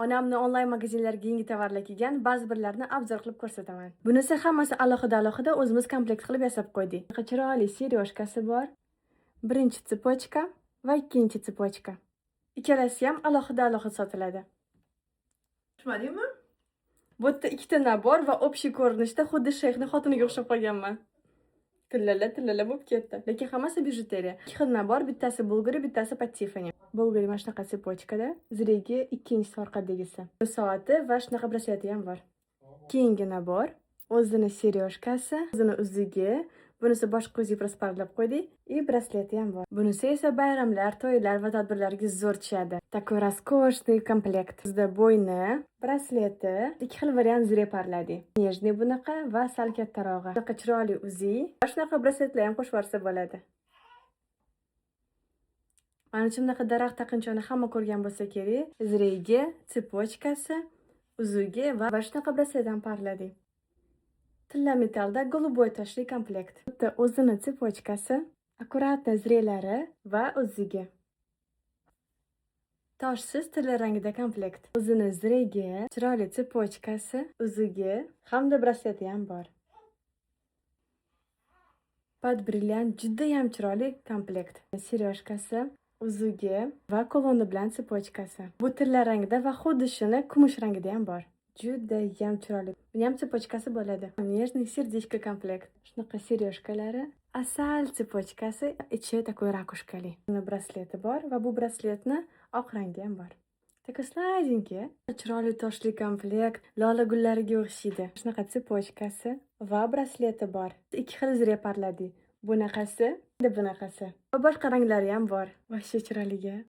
Onamni onlayn magazinlarga yangi tovarlar kelgan, ba'zi birlarini obzor qilib ko'rsataman. Bunisi hammasi alohida o'zimiz komplekt qilib yasab qo'ydik. Chiroyli seryoshkasi bor. Birinchi tsepochka va ikkinchi tsepochka. Ikkalasi ham alohida sotiladi. Tushunmadingmi? Bu yerda ikkita nabor va общий ko'rinishda xuddi shayxning xotiniga o'xshab qolganman. Tillala bo'lib ketdi. Lekin hammasi bijuteriya. Ikki xil nabor, bittasi Bulgari, bittasi под Tiffany. Bulgari mana shunaqa tsepochkada, ziregi ikkinchisi orqadagisi. Soati va shunaqa brasleti ham bor. Keyingi nabor, o'zini seryoshkasi, o'zini uzugi, bunisi boshqa ko'ziga prosparlab qo'ydik, и brasleti ham bor. Bunisi esa bayramlar, to'ylar va tadbirlarga zo'r tushadi. Такой роскошный komplekt. Bizda bo'yni, brasleti, ikki xil variant zire parladi. Nежный bunaqa va sal kattarog'i. Bunaqa chiroyli uzi, va shunaqa brasletlar ham qo'shib yuborsa bo'ladi. Mana shunaqa daraxt taqinchoqni hamma ko'rgan bo'lsa kerak. Ziregi, tsepochkasi, uzugi va shunaqa braslet ham parladi. Tilla metallda голубой toshli komplekt. Bitta o'zini tsepochkasi, akkuratna zirelari va uzugi. Toshsiz tilla rangida komplekt. O'zini ziregi, chiroyli tsepochkasi, uzugi hamda brasleti ham bor. Под brilliant juda ham chiroyli komplekt. Seryoshkasi, uzugi va kolonni bilan tsepochkasi. Bu tilla rangida va xuddi shuni kumush rangida ham bor. Juda ham chiroyli. Buni ham tsepochkasi bo'ladi. Нежный сердечко komplekt. Shunaqa seryoshkalari, asal tsepochkasi, ichi такой ракушкали. Buni brasleti bor va bu brasletni oq rangi ham bor. Такой sladенький. Chiroyli toshli komplekt, lola gullariga o'xshaydi. Shunaqa tsepochkasi va brasleti bor. Ikki xil zire parladi. Bunaqasi, bunaqasi. Va boshqa ranglari ham bor. Vashshe chiroyliga.